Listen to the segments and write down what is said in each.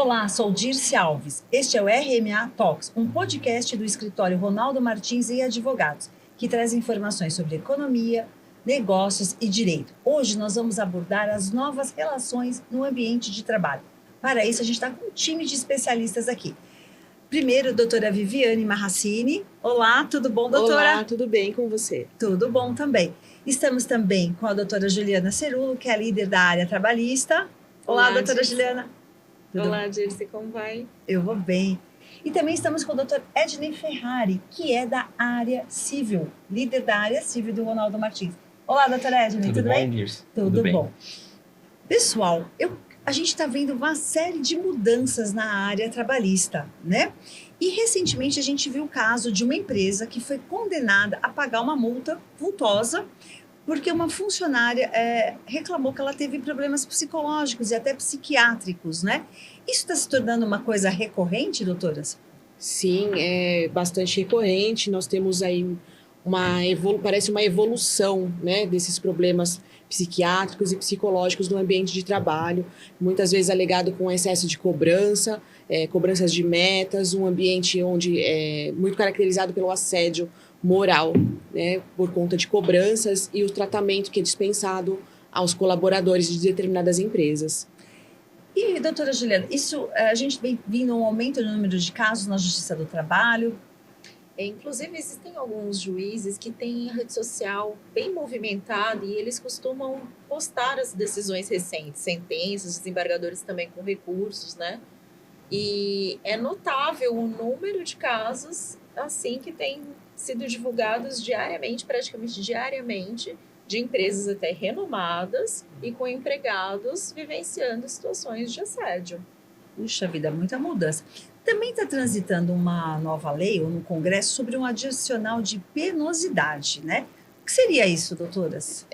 Olá, sou Dirce Alves. Este é o RMA Talks, um podcast do escritório Ronaldo Martins e Advogados, que traz informações sobre economia, negócios e direito. Hoje nós vamos abordar as novas relações no ambiente de trabalho. Para isso, a gente está com um time de especialistas aqui. Primeiro, doutora Viviane Marracini. Olá, tudo bom, doutora? Olá, tudo bem com você? Tudo bom também. Estamos também com a doutora Juliana Cerulo, que é a líder da área trabalhista. Olá, doutora Dirce. Juliana. Olá, Dirce, como vai? Eu vou bem. E também estamos com o doutor Ednei Ferrari, que é da área civil, líder da área civil do Ronaldo Martins. Olá, doutor Ednei, tudo bem? Dirce? Tudo bem. bom. Pessoal, a gente está vendo uma série de mudanças na área trabalhista, né? E recentemente a gente viu o caso de uma empresa que foi condenada a pagar uma multa vultosa porque uma funcionária reclamou que ela teve problemas psicológicos e até psiquiátricos, né? Isso está se tornando uma coisa recorrente, doutoras? Sim, é bastante recorrente. Nós temos aí parece uma evolução, né, desses problemas psiquiátricos e psicológicos no ambiente de trabalho, muitas vezes alegado com excesso de cobranças de metas, um ambiente onde é muito caracterizado pelo assédio moral, né, por conta de cobranças e o tratamento que é dispensado aos colaboradores de determinadas empresas. E, doutora Juliana, a gente vem vindo um aumento no número de casos na Justiça do Trabalho. Inclusive, existem alguns juízes que têm a rede social bem movimentada e eles costumam postar as decisões recentes, sentenças, desembargadores também com recursos, né? E é notável o número de casos, assim, que têm sido divulgados diariamente, praticamente diariamente, de empresas até renomadas e com empregados vivenciando situações de assédio. Puxa vida, muita mudança. Também está transitando uma nova lei, ou no Congresso, sobre um adicional de penosidade, né? O que seria isso, doutoras?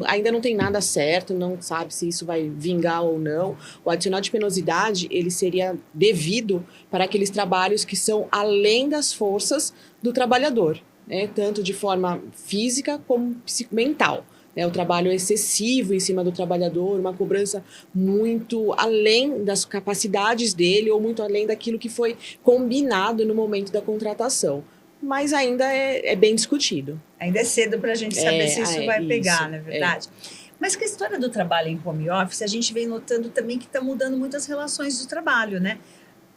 Ainda não tem nada certo, não sabe se isso vai vingar ou não. O adicional de penosidade, ele seria devido para aqueles trabalhos que são além das forças do trabalhador, né? Tanto de forma física como mental. O trabalho excessivo em cima do trabalhador, uma cobrança muito além das capacidades dele ou muito além daquilo que foi combinado no momento da contratação. Mas ainda é bem discutido. Ainda é cedo para a gente saber se isso vai pegar, não é verdade? É. Mas com a história do trabalho em home office, a gente vem notando também que está mudando muitas relações do trabalho, né?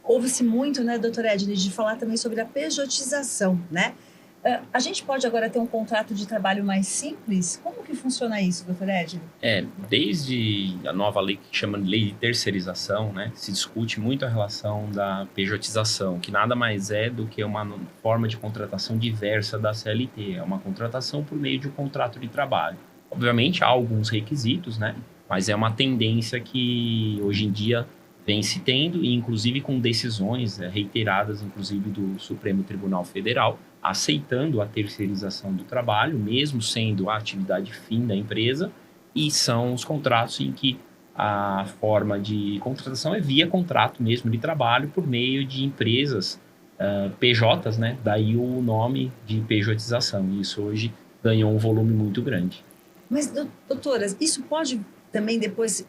Ouve-se muito, né, doutora Ednei, de falar também sobre a pejotização, né? A gente pode agora ter um contrato de trabalho mais simples? Como que funciona isso, doutor Ednei? Desde a nova lei que chama de lei de terceirização, né, se discute muito a relação da pejotização, que nada mais é do que uma forma de contratação diversa da CLT. É uma contratação por meio de um contrato de trabalho. Obviamente há alguns requisitos, né, mas é uma tendência que hoje em dia vem se tendo, e inclusive com decisões reiteradas, inclusive do Supremo Tribunal Federal, aceitando a terceirização do trabalho, mesmo sendo a atividade fim da empresa, e são os contratos em que a forma de contratação é via contrato mesmo de trabalho por meio de empresas PJs, né? Daí o nome de pejotização. E isso hoje ganhou um volume muito grande. Mas, doutoras, isso pode também depois,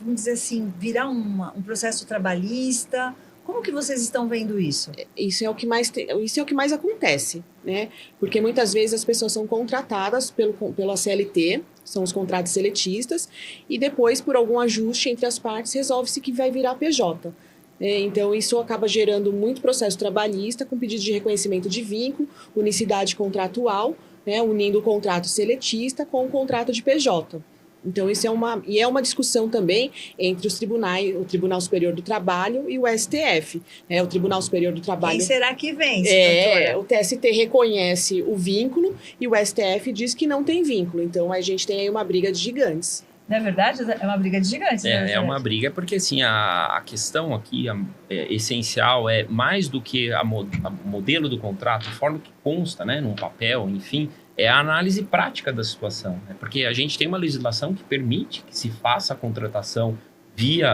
vamos dizer assim, virar um processo trabalhista? Como que vocês estão vendo isso? Isso é o que mais acontece, né? Porque muitas vezes as pessoas são contratadas pela CLT, são os contratos seletistas, e depois, por algum ajuste entre as partes, resolve-se que vai virar PJ. Então, isso acaba gerando muito processo trabalhista, com pedido de reconhecimento de vínculo, unicidade contratual, né? Unindo o contrato seletista com o contrato de PJ. Então, isso é uma discussão também entre os tribunais, o Tribunal Superior do Trabalho e o STF. O Tribunal Superior do Trabalho... Quem será que vence, doutora? O TST reconhece o vínculo e o STF diz que não tem vínculo. Então, a gente tem aí uma briga de gigantes. Não é verdade? É uma briga de gigantes. É uma briga porque, assim, a questão aqui essencial é mais do que a modelo do contrato, a forma que consta, né, num papel, enfim... É a análise prática da situação, né? Porque a gente tem uma legislação que permite que se faça a contratação via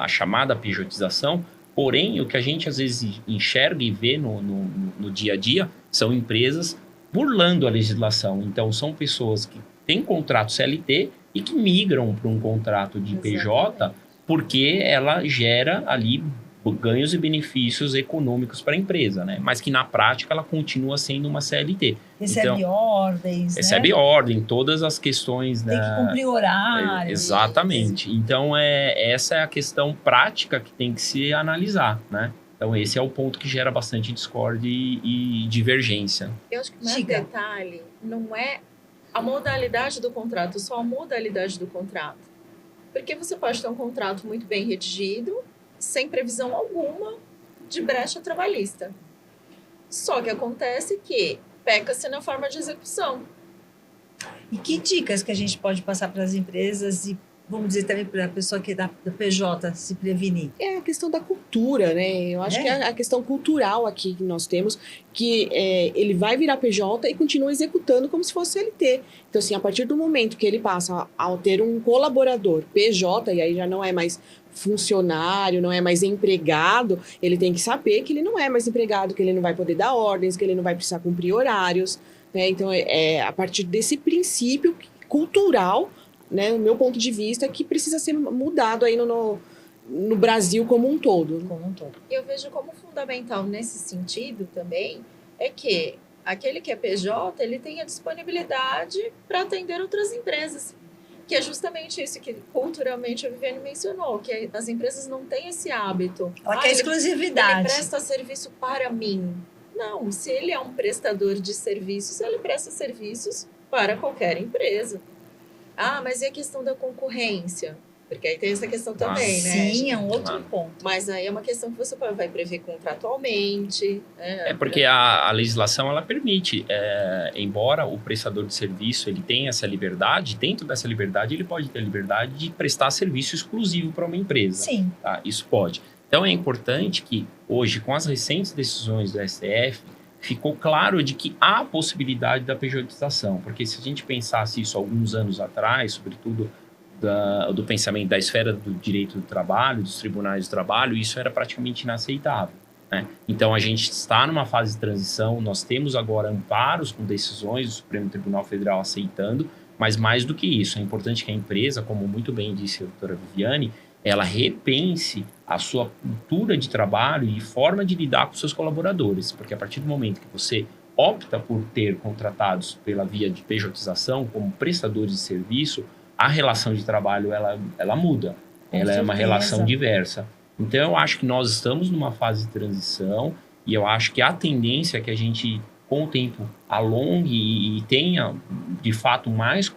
a chamada pejotização, porém, o que a gente às vezes enxerga e vê no dia a dia são empresas burlando a legislação. Então, são pessoas que têm contrato CLT e que migram para um contrato de PJ porque ela gera ali ganhos e benefícios econômicos para a empresa, né? Mas que na prática ela continua sendo uma CLT. Recebe ordens, Recebe né? ordem, todas as questões Tem que cumprir horário. Exatamente. Então, essa é a questão prática que tem que se analisar, né? Então, esse é o ponto que gera bastante discórdia e divergência. Eu acho que o maior detalhe não é a modalidade do contrato, só a modalidade do contrato. Porque você pode ter um contrato muito bem redigido, sem previsão alguma de brecha trabalhista. Só que acontece que peca-se na forma de execução. E que dicas que a gente pode passar para as empresas e, vamos dizer, também para a pessoa que é da PJ se prevenir? É a questão da cultura, né? Eu acho que é a questão cultural aqui que nós temos, que ele vai virar PJ e continua executando como se fosse CLT. Então, assim, a partir do momento que ele passa a ter um colaborador PJ, e aí já não é mais funcionário, não é mais empregado, ele tem que saber que ele não é mais empregado, que ele não vai poder dar ordens, que ele não vai precisar cumprir horários, né? Então, a partir desse princípio cultural, né, o meu ponto de vista, que precisa ser mudado aí no Brasil como um todo. Eu vejo como fundamental nesse sentido também é que aquele que é PJ, ele tem a disponibilidade para atender outras empresas. Que é justamente isso que culturalmente a Viviane mencionou, que as empresas não têm esse hábito. Ela quer exclusividade. Ele presta serviço para mim. Não, se ele é um prestador de serviços, ele presta serviços para qualquer empresa. Ah, mas e a questão da concorrência? Porque aí tem essa questão também, né? Sim, é um outro ponto. Mas aí é uma questão que você vai prever contratualmente. Porque a legislação, ela permite, embora o prestador de serviço ele tenha essa liberdade, dentro dessa liberdade ele pode ter a liberdade de prestar serviço exclusivo para uma empresa. Sim. Tá? Isso pode. Então é importante que hoje, com as recentes decisões do STF, ficou claro de que há a possibilidade da pejotização. Porque se a gente pensasse isso alguns anos atrás, sobretudo do pensamento da esfera do direito do trabalho, dos tribunais do trabalho, isso era praticamente inaceitável, né? Então, a gente está numa fase de transição, nós temos agora amparos com decisões do Supremo Tribunal Federal aceitando, mas mais do que isso, é importante que a empresa, como muito bem disse a doutora Viviane, ela repense a sua cultura de trabalho e forma de lidar com seus colaboradores, porque a partir do momento que você opta por ter contratados pela via de pejotização como prestadores de serviço, a relação de trabalho, ela muda. Ela é uma relação diversa. Então, eu acho que nós estamos numa fase de transição e eu acho que a tendência é que a gente, com o tempo, alongue e tenha, de fato, mais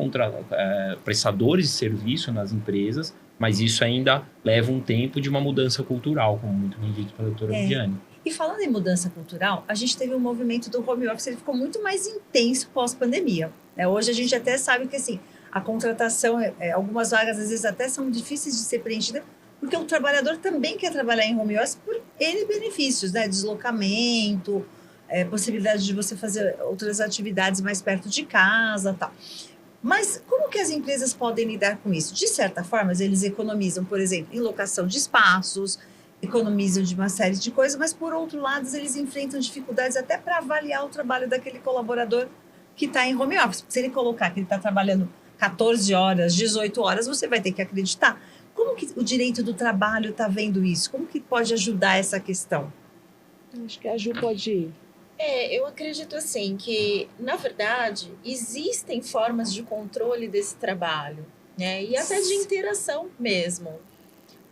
prestadores de serviço nas empresas, mas isso ainda leva um tempo de uma mudança cultural, como muito bem dito pela doutora Viviane. E falando em mudança cultural, a gente teve um movimento do home office, ele ficou muito mais intenso pós-pandemia. Hoje a gente até sabe que, assim, a contratação, algumas vagas às vezes até são difíceis de ser preenchidas, porque o trabalhador também quer trabalhar em home office por N benefícios, né? Deslocamento, possibilidade de você fazer outras atividades mais perto de casa, tal. Mas como que as empresas podem lidar com isso? De certa forma, eles economizam, por exemplo, em locação de espaços, economizam de uma série de coisas, mas por outro lado, eles enfrentam dificuldades até para avaliar o trabalho daquele colaborador que está em home office. Se ele colocar que ele está trabalhando 14 horas, 18 horas, você vai ter que acreditar. Como que o direito do trabalho está vendo isso? Como que pode ajudar essa questão? Acho que a Ju pode ir. Eu acredito assim que, na verdade, existem formas de controle desse trabalho, né? E até de interação mesmo.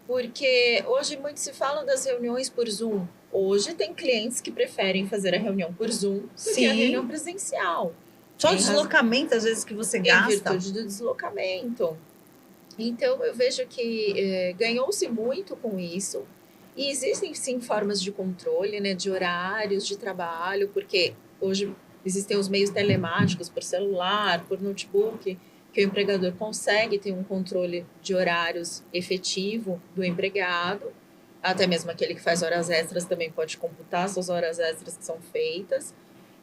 Porque hoje muito se fala das reuniões por Zoom. Hoje tem clientes que preferem fazer a reunião por Zoom do que a reunião presencial. Só o deslocamento, às vezes, que você gasta. Em virtude do deslocamento. Então, eu vejo que ganhou-se muito com isso. E existem, sim, formas de controle, né, de horários de trabalho, porque hoje existem os meios telemáticos, por celular, por notebook, que o empregador consegue ter um controle de horários efetivo do empregado. Até mesmo aquele que faz horas extras também pode computar suas horas extras que são feitas.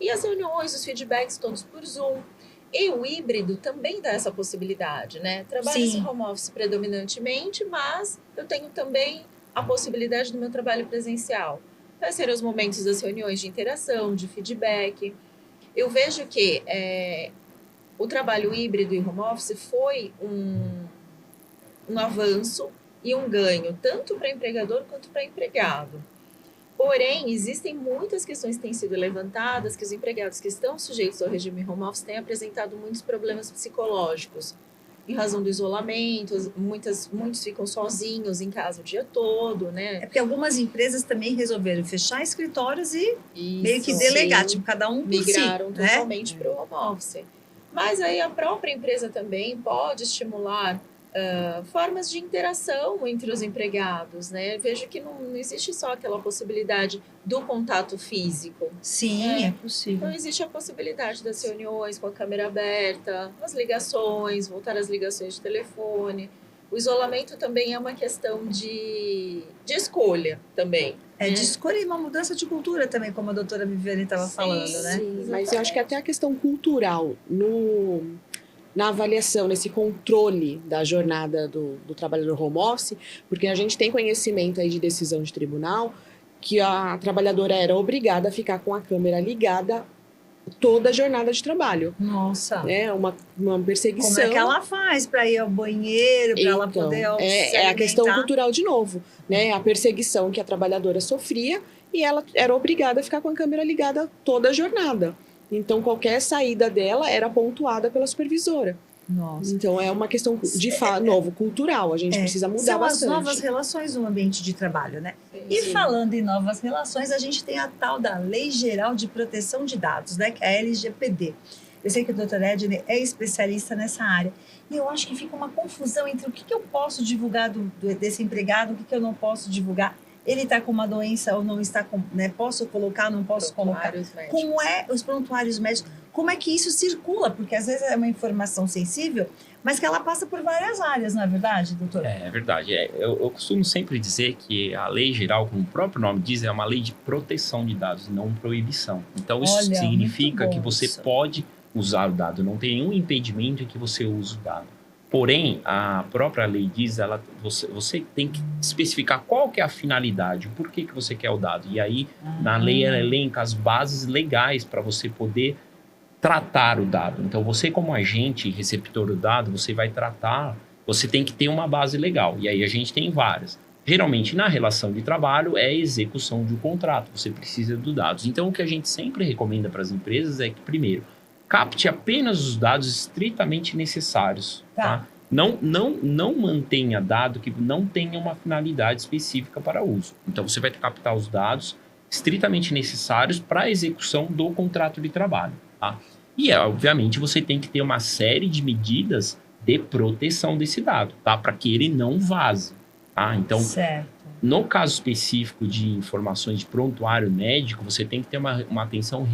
E as reuniões, os feedbacks todos por Zoom. E o híbrido também dá essa possibilidade, né? Trabalho em home office predominantemente, mas eu tenho também a possibilidade do meu trabalho presencial. Vai ser os momentos das reuniões de interação, de feedback. Eu vejo que o trabalho híbrido e home office foi um avanço e um ganho tanto para empregador quanto para empregado. Porém, existem muitas questões que têm sido levantadas que os empregados que estão sujeitos ao regime home office têm apresentado muitos problemas psicológicos. Em razão do isolamento, muitos ficam sozinhos em casa o dia todo, né? É porque algumas empresas também resolveram fechar escritórios e Isso, meio que delegar, sim. tipo, cada um por Migraram si, né? totalmente para o home office. Mas aí a própria empresa também pode estimular formas de interação entre os empregados, né? Vejo que não existe só aquela possibilidade do contato físico. Sim, é possível. Então, existe a possibilidade das reuniões com a câmera aberta, as ligações, voltar às ligações de telefone. O isolamento também é uma questão de escolha também. É de escolha e uma mudança de cultura também, como a doutora Viviane estava falando, né? Sim, mas eu acho que até a questão cultural, na avaliação, nesse controle da jornada do trabalhador home office, porque a gente tem conhecimento aí de decisão de tribunal que a trabalhadora era obrigada a ficar com a câmera ligada toda a jornada de trabalho. Nossa. É uma perseguição. Como é que ela faz para ir ao banheiro, para ela Então, poder é a questão cultural de novo, né? A perseguição que a trabalhadora sofria e ela era obrigada a ficar com a câmera ligada toda a jornada. Então, qualquer saída dela era pontuada pela supervisora. Nossa. Então, é uma questão novo, cultural. A gente precisa mudar São bastante. as novas relações no ambiente de trabalho, né? Sim, E sim. falando em novas relações, a gente tem a tal da Lei Geral de Proteção de Dados, né? Que é a LGPD. Eu sei que o Dr. Edney é especialista nessa área. E eu acho que fica uma confusão entre o que eu posso divulgar desse empregado, o que eu não posso divulgar. Ele está com uma doença ou não está com, né? Posso colocar, não posso colocar. Prontuários médicos. Como é os prontuários médicos? Como é que isso circula? Porque às vezes é uma informação sensível, mas que ela passa por várias áreas, não é verdade, doutor? É verdade. Eu costumo sempre dizer que a lei geral, como o próprio nome diz, é uma lei de proteção de dados, não proibição. Então, isso Olha, significa muito bom que você isso. pode usar o dado, não tem nenhum impedimento em que você use o dado. Porém, a própria lei diz, você tem que especificar qual que é a finalidade, por que você quer o dado. E aí, na lei, ela elenca as bases legais para você poder tratar o dado. Então, você como agente e receptor do dado, você vai tratar, você tem que ter uma base legal. E aí a gente tem várias. Geralmente, na relação de trabalho, é a execução de um contrato. Você precisa dos dados. Então, o que a gente sempre recomenda para as empresas é que, primeiro, capte apenas os dados estritamente necessários. Tá? Não mantenha dado que não tenha uma finalidade específica para uso. Então, você vai captar os dados estritamente necessários para a execução do contrato de trabalho. Tá? E, obviamente, você tem que ter uma série de medidas de proteção desse dado, tá? Para que ele não vaze. Tá? Então, Certo. no caso específico de informações de prontuário médico, você tem que ter uma atenção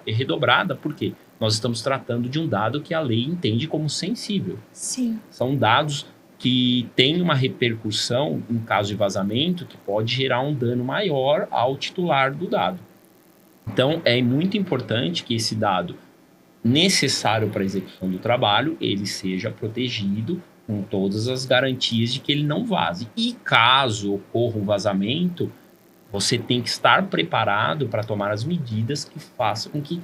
redobrada, porque nós estamos tratando de um dado que a lei entende como sensível. Sim. São dados que têm uma repercussão, em caso de vazamento, que pode gerar um dano maior ao titular do dado. Então, é muito importante que esse dado necessário para a execução do trabalho, ele seja protegido com todas as garantias de que ele não vaze. E caso ocorra um vazamento, você tem que estar preparado para tomar as medidas que façam com que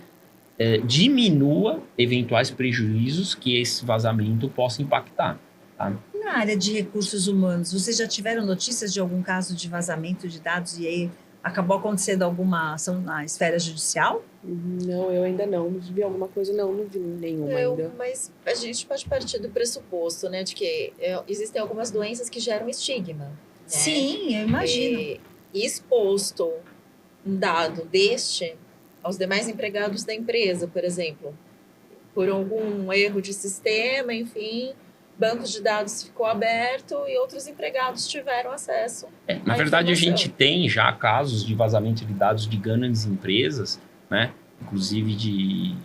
diminua eventuais prejuízos que esse vazamento possa impactar. Tá? Na área de recursos humanos, vocês já tiveram notícias de algum caso de vazamento de dados e aí acabou acontecendo alguma ação na esfera judicial? Não, eu ainda não. Não vi alguma coisa, não vi nenhuma ainda. Mas a gente pode partir do pressuposto, né, de que existem algumas doenças que geram estigma. Né? Sim, eu imagino. E exposto um dado deste aos demais empregados da empresa, por exemplo, por algum erro de sistema, enfim, banco de dados ficou aberto e outros empregados tiveram acesso. Na verdade, a gente tem já casos de vazamento de dados de grandes empresas, né? Inclusive de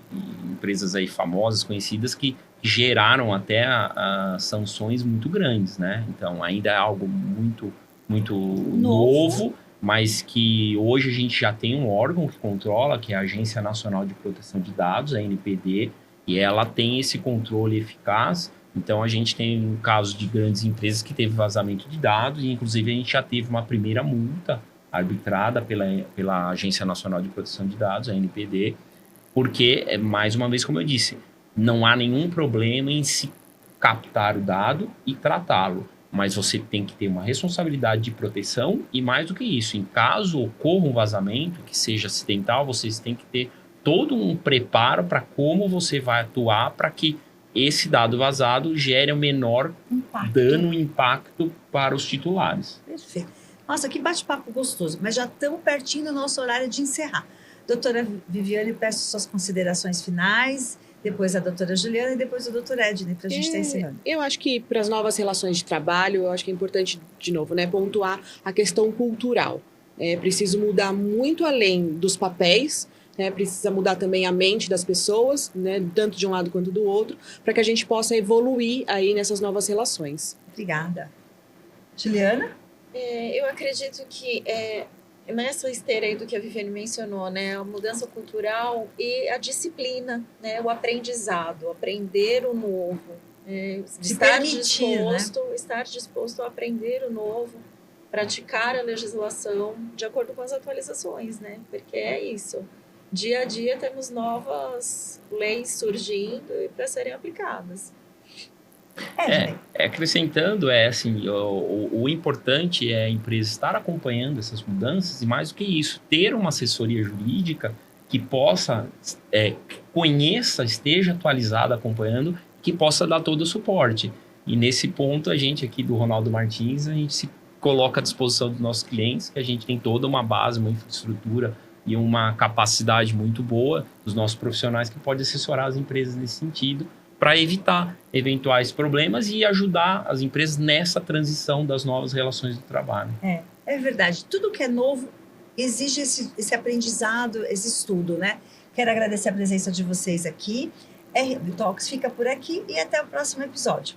empresas aí famosas, conhecidas, que geraram até sanções muito grandes, né? Então, ainda é algo muito, muito novo, mas que hoje a gente já tem um órgão que controla, que é a Agência Nacional de Proteção de Dados, a ANPD, e ela tem esse controle eficaz. Então, a gente tem casos de grandes empresas que teve vazamento de dados, e inclusive a gente já teve uma primeira multa arbitrada pela Agência Nacional de Proteção de Dados, a ANPD, porque, mais uma vez, como eu disse, não há nenhum problema em se captar o dado e tratá-lo. Mas você tem que ter uma responsabilidade de proteção e, mais do que isso, em caso ocorra um vazamento, que seja acidental, vocês têm que ter todo um preparo para como você vai atuar para que esse dado vazado gere o menor dano e impacto para os titulares. Perfeito. Nossa, que bate-papo gostoso, mas já estamos pertinho do nosso horário de encerrar. Doutora Viviane, peço suas considerações finais, depois a doutora Juliana e depois o doutor Edney, para a gente estar encerrando. Eu acho que para as novas relações de trabalho, eu acho que é importante, de novo, né, pontuar a questão cultural. É preciso mudar muito além dos papéis, né, precisa mudar também a mente das pessoas, né, tanto de um lado quanto do outro, para que a gente possa evoluir aí nessas novas relações. Obrigada. Juliana? Eu acredito que nessa esteira aí do que a Viviane mencionou, né, a mudança cultural e a disciplina, né, o aprendizado, aprender o novo, estar disposto a aprender o novo, praticar a legislação de acordo com as atualizações, né, porque é isso. Dia a dia temos novas leis surgindo para serem aplicadas. Acrescentando, assim, o importante é a empresa estar acompanhando essas mudanças e, mais do que isso, ter uma assessoria jurídica que possa, conheça, esteja atualizada, acompanhando, que possa dar todo o suporte. E nesse ponto, a gente aqui do Ronaldo Martins, a gente se coloca à disposição dos nossos clientes, que a gente tem toda uma base, uma infraestrutura e uma capacidade muito boa dos nossos profissionais que pode assessorar as empresas nesse sentido, para evitar eventuais problemas e ajudar as empresas nessa transição das novas relações de trabalho. É verdade. Tudo que é novo exige esse aprendizado, esse estudo, né? Quero agradecer a presença de vocês aqui. RB Talks fica por aqui e até o próximo episódio.